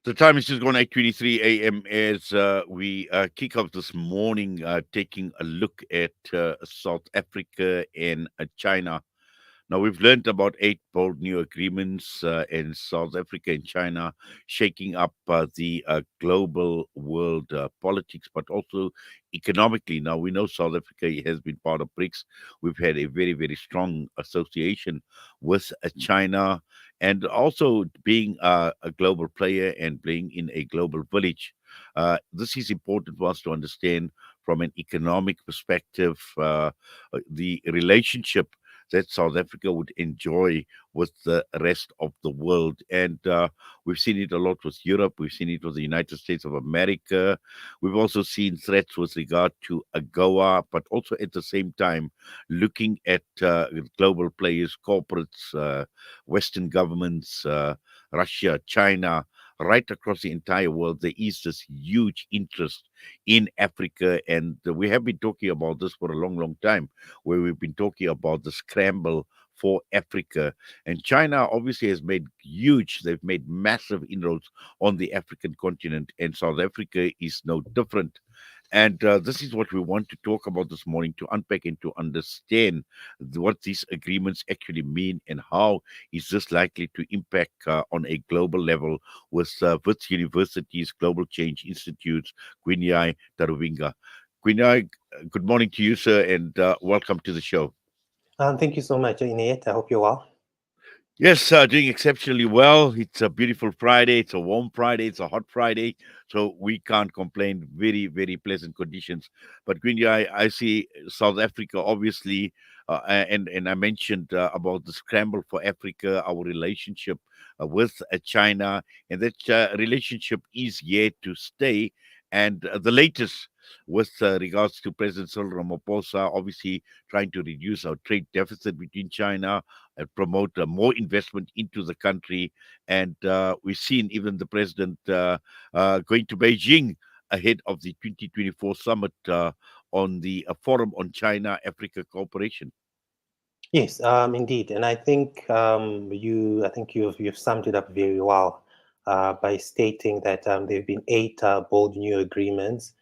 The time is just gone 8:23 a.m. as we kick off this morning, taking a look at South Africa and China. Now, we've learned about eight bold new agreements in South Africa and China, shaking up the global world politics, but also economically. Now, we know South Africa has been part of BRICS. We've had a very, very strong association with China, and also being a global player and playing in a global village. This is important for us to understand from an economic perspective, the relationship that South Africa would enjoy with the rest of the world. And we've seen it a lot with Europe. We've seen it with the United States of America. We've also seen threats with regard to AGOA, but also at the same time looking at global players, corporates, Western governments, Russia, China. Right across the entire world, there is this huge interest in Africa, and we have been talking about this for a long, long time, where we've been talking about the scramble for Africa. And China obviously has made huge, they've made massive inroads on the African continent, and South Africa is no different. And this is what we want to talk about this morning, to unpack and to understand what these agreements actually mean and how is this likely to impact on a global level with Wits University's Global Change Institute's Gwinyai Taruvinga. Gwinyai, good morning to you, sir, and welcome to the show. Thank you so much, Inayet. I hope you're well. Yes, doing exceptionally well. It's a beautiful Friday. It's a warm Friday. It's a hot Friday. So we can't complain. Very, very pleasant conditions. But Grindy, I see South Africa, obviously, and I mentioned about the scramble for Africa, our relationship with China, and that relationship is yet to stay. And the latest with regards to President Cyril Ramaphosa, obviously trying to reduce our trade deficit between China and promote more investment into the country. And we've seen even the president going to Beijing ahead of the 2024 summit on the Forum on China Africa Cooperation. Yes, indeed, and I think you've summed it up very well by stating that there have been eight bold new agreements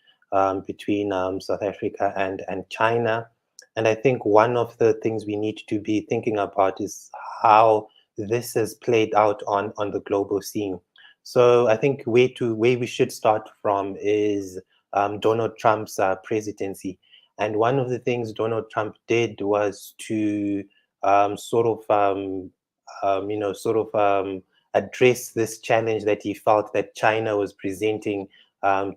between South Africa and China, and I think one of the things we need to be thinking about is how this has played out on the global scene. So I think where we should start from is Donald Trump's presidency. And one of the things Donald Trump did was to sort of, sort of address this challenge that he felt that China was presenting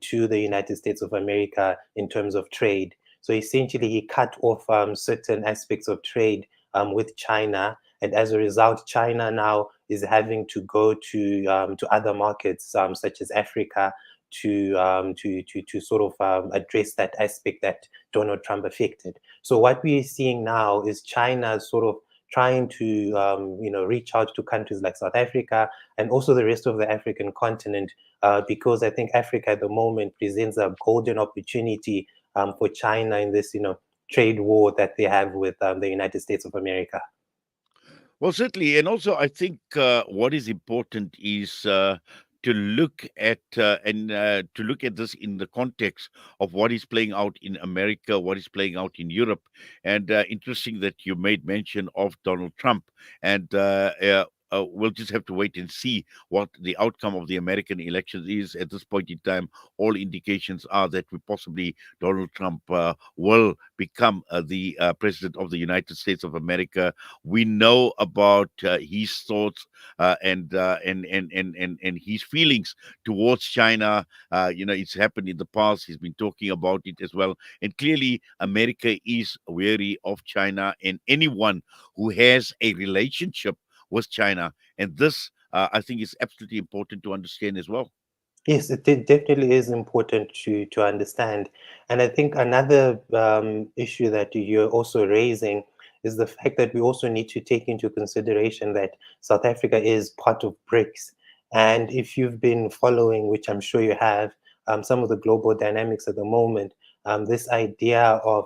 to the United States of America in terms of trade. So essentially, he cut off certain aspects of trade with China, and as a result, China now is having to go to other markets such as Africa to sort of address that aspect that Donald Trump affected. So what we're seeing now is China sort of trying to reach out to countries like South Africa and also the rest of the African continent, because I think Africa at the moment presents a golden opportunity for China in this trade war that they have with the United States of America. Well, certainly, and also I think what is important is to look at to look at this in the context of what is playing out in America, what is playing out in Europe, and interesting that you made mention of Donald Trump, and we'll just have to wait and see what the outcome of the American elections is. At this point in time, all indications are that we possibly Donald Trump will become the president of the United States of America. We know about his thoughts and his feelings towards China. It's happened in the past. He's been talking about it as well. And clearly, America is wary of China and anyone who has a relationship with China. And this, I think, is absolutely important to understand as well. Yes, definitely is important to understand. And I think another issue that you're also raising is the fact that we also need to take into consideration that South Africa is part of BRICS. And if you've been following, which I'm sure you have, some of the global dynamics at the moment, this idea of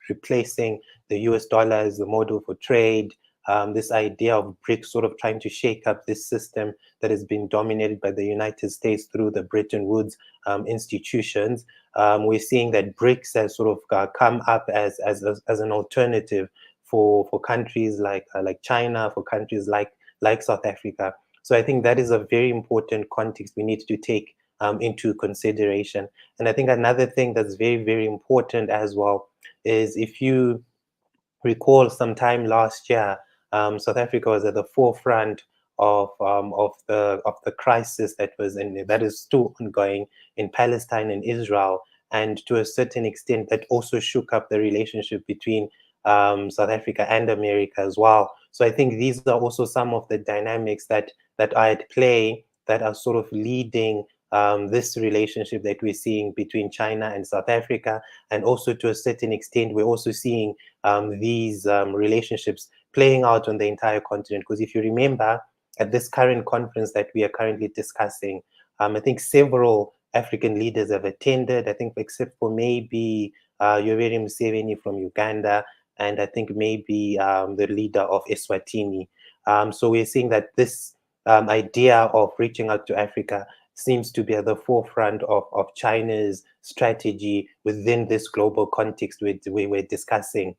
replacing the US dollar as the model for trade, this idea of BRICS sort of trying to shake up this system that has been dominated by the United States through the Bretton Woods institutions. We're seeing that BRICS has sort of come up as an alternative for countries like China, for countries like South Africa. So I think that is a very important context we need to take into consideration. And I think another thing that's very, very important as well is, if you recall, sometime last year, South Africa was at the forefront of the crisis that is still ongoing in Palestine and Israel, and to a certain extent, that also shook up the relationship between South Africa and America as well. So I think these are also some of the dynamics that are at play, that are sort of leading this relationship that we're seeing between China and South Africa. And also, to a certain extent, we're also seeing these relationships playing out on the entire continent. Because if you remember, at this current conference that we are currently discussing, I think several African leaders have attended, I think, except for maybe Yoweri Museveni from Uganda, and I think maybe the leader of Eswatini. So we're seeing that this idea of reaching out to Africa seems to be at the forefront of China's strategy within this global context we're discussing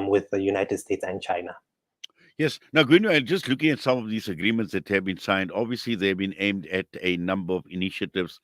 with the United States and China. Yes. Now, Gwyneth, just looking at some of these agreements that have been signed, obviously they've been aimed at a number of initiatives,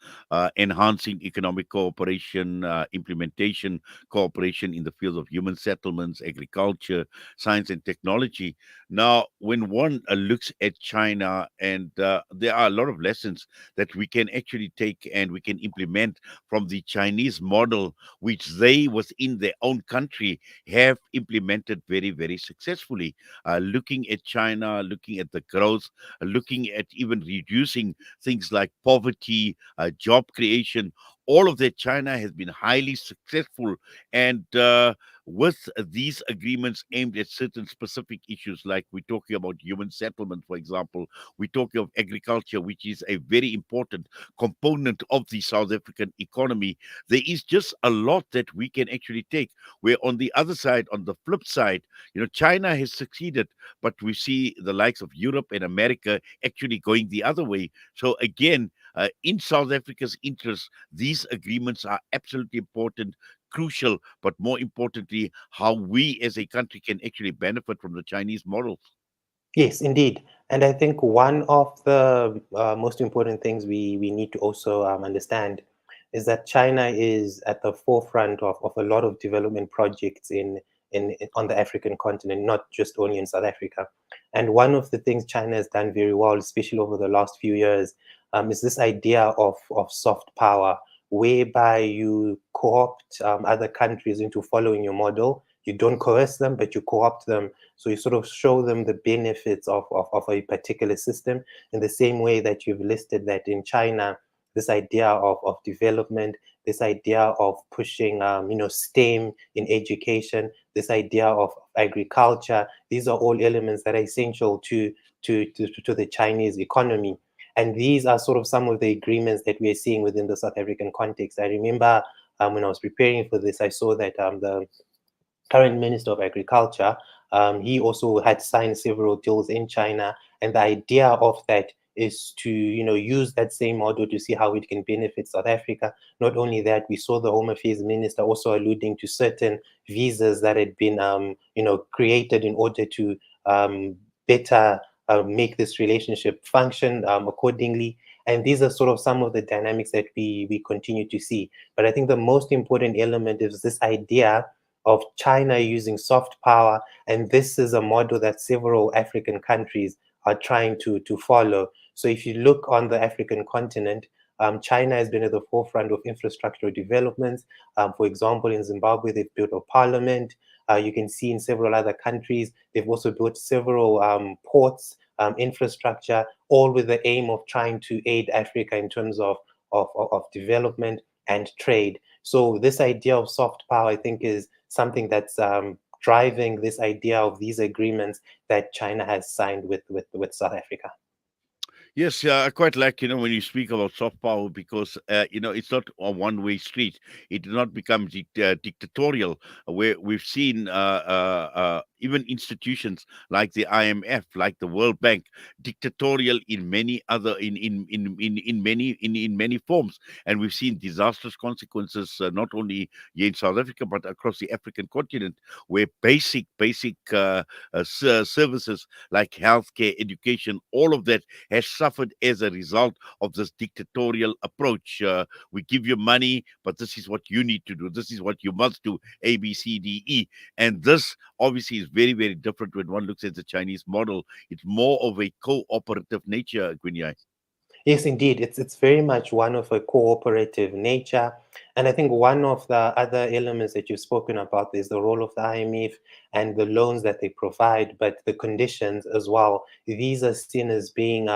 enhancing economic cooperation, implementation cooperation in the fields of human settlements, agriculture, science, and technology. Now, when one looks at China, and there are a lot of lessons that we can actually take and we can implement from the Chinese model, which they within their own country have implemented very, very successfully. Looking at China, looking at the growth, looking at even reducing things like poverty, job creation, all of that, China has been highly successful. And with these agreements aimed at certain specific issues, like we're talking about human settlement, for example, we're talking of agriculture, which is a very important component of the South African economy. There is just a lot that we can actually take. Where on the other side, on the flip side, China has succeeded, but we see the likes of Europe and America actually going the other way. So again, in South Africa's interest, these agreements are absolutely important, crucial, but more importantly, how we as a country can actually benefit from the Chinese model. Yes, indeed. And I think one of the most important things we need to also understand is that China is at the forefront of a lot of development projects on the African continent, not just only in South Africa. And one of the things China has done very well, especially over the last few years, is this idea of soft power, whereby you co-opt other countries into following your model. You don't coerce them, but you co-opt them. So you sort of show them the benefits of a particular system, in the same way that you've listed that in China, this idea of development, this idea of pushing, STEM in education, this idea of agriculture. These are all elements that are essential to the Chinese economy. And these are sort of some of the agreements that we are seeing within the South African context. I remember when I was preparing for this, I saw that the current Minister of Agriculture, he also had signed several deals in China. And the idea of that is to, use that same model to see how it can benefit South Africa. Not only that, we saw the Home Affairs Minister also alluding to certain visas that had been, created in order to better make this relationship function accordingly. And these are sort of some of the dynamics that we continue to see. But I think the most important element is this idea of China using soft power, and this is a model that several African countries are trying to follow. So if you look on the African continent, China has been at the forefront of infrastructural developments. For example, in Zimbabwe, they've built a parliament. You can see in several other countries, they've also built several ports, infrastructure, all with the aim of trying to aid Africa in terms of development and trade. So this idea of soft power, I think, is something that's driving this idea of these agreements that China has signed with South Africa. Yes, I quite like, when you speak about soft power because, it's not a one-way street. It does not become dictatorial, where we've seen even institutions like the IMF, like the World Bank, dictatorial in many other in many forms, and we've seen disastrous consequences not only here in South Africa but across the African continent, where basic services like healthcare, education, all of that has suffered as a result of this dictatorial approach. We give you money, but this is what you need to do. This is what you must do. A, B, C, D, E. And this obviously is very, very different when one looks at the Chinese model. It's more of a cooperative nature, Gunyai. Yes, indeed. It's very much one of a cooperative nature. And I think one of the other elements that you've spoken about is the role of the IMF and the loans that they provide, but the conditions as well. These are seen as being,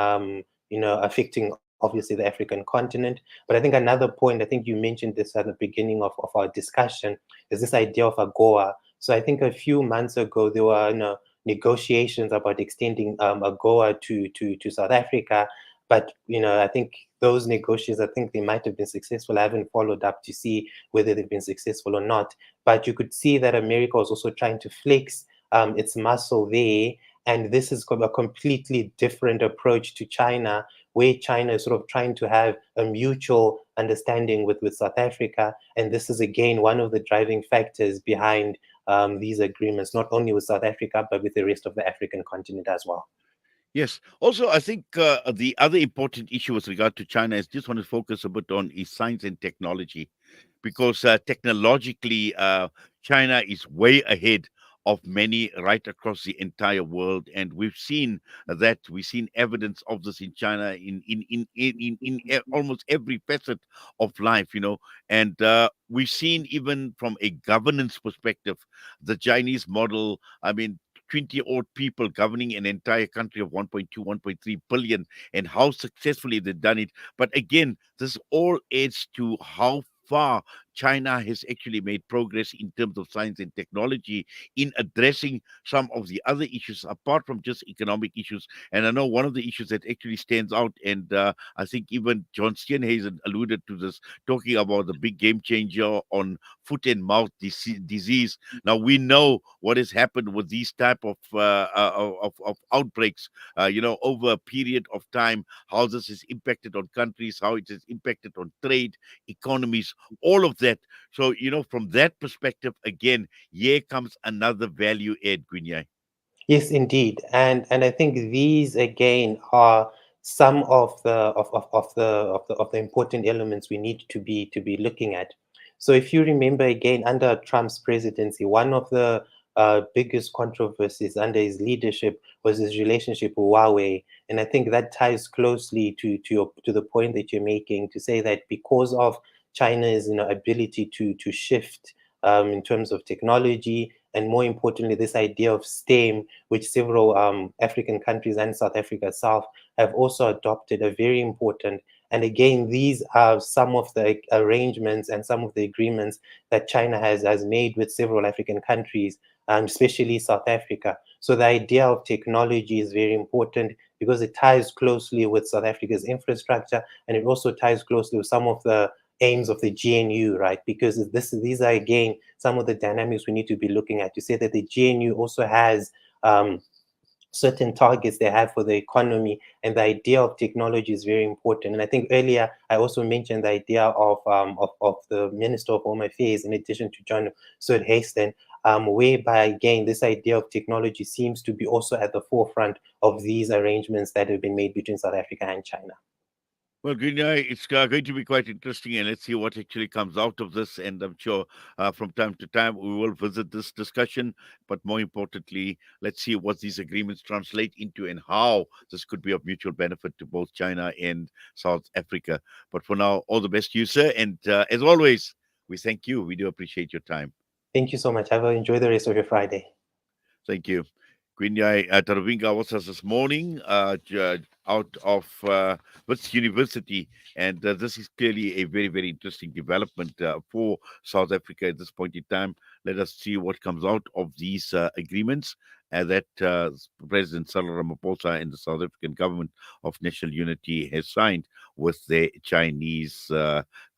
affecting obviously the African continent. But I think another point, I think you mentioned this at the beginning of our discussion, is this idea of AGOA. So I think a few months ago, there were, negotiations about extending AGOA to South Africa, but I think those negotiations, I think they might have been successful. I haven't followed up to see whether they've been successful or not. But you could see that America was also trying to flex its muscle there. And this is a completely different approach to China, where China is sort of trying to have a mutual understanding with South Africa. And this is, again, one of the driving factors behind these agreements, not only with South Africa, but with the rest of the African continent as well. Yes. Also, I think the other important issue with regard to China is just want to focus a bit on is science and technology, because technologically, China is way ahead of many right across the entire world, and we've seen that. We've seen evidence of this in China in almost every facet of life, and we've seen even from a governance perspective, the Chinese model. I mean, 20 odd people governing an entire country of 1.2, 1.3 billion, and how successfully they've done it. But again, this all adds to how far China has actually made progress in terms of science and technology in addressing some of the other issues apart from just economic issues. And I know one of the issues that actually stands out, and I think even John Steenhuisen alluded to this, talking about the big game changer on foot and mouth disease. Now we know what has happened with these type of outbreaks, over a period of time, how this has impacted on countries, how it has impacted on trade, economies, all of that. So, from that perspective, again, here comes another value add, Guinea. Yes, indeed, and I think these again are some of the important elements we need to be looking at. So, if you remember again, under Trump's presidency, one of the biggest controversies under his leadership was his relationship with Huawei, and I think that ties closely to the point that you're making, to say that because of China's ability to shift in terms of technology, and more importantly, this idea of STEM, which several African countries and South Africa itself have also adopted, are very important. And again, these are some of the arrangements and some of the agreements that China has made with several African countries, especially South Africa. So the idea of technology is very important because it ties closely with South Africa's infrastructure, and it also ties closely with some of the aims of the GNU, right? Because these are again some of the dynamics we need to be looking at. To say that the GNU also has certain targets they have for the economy, and the idea of technology is very important. And I think earlier I also mentioned the idea of the Minister of Home Affairs, in addition to John Steenhuisen, whereby again this idea of technology seems to be also at the forefront of these arrangements that have been made between South Africa and China. Well, Guinea, it's going to be quite interesting, and let's see what actually comes out of this. And I'm sure from time to time we will visit this discussion. But more importantly, let's see what these agreements translate into and how this could be of mutual benefit to both China and South Africa. But for now, all the best to you, sir. And as always, we thank you. We do appreciate your time. Thank you so much. Have a enjoy the rest of your Friday. Thank you. Quinai Taravinga was us this morning out of Wits University, and this is clearly a very, very interesting development for South Africa at this point in time. Let us see what comes out of these agreements, that President Cyril Ramaphosa and the South African government of national unity has signed with their Chinese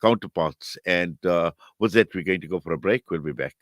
counterparts. And with that, we're going to go for a break. We'll be back.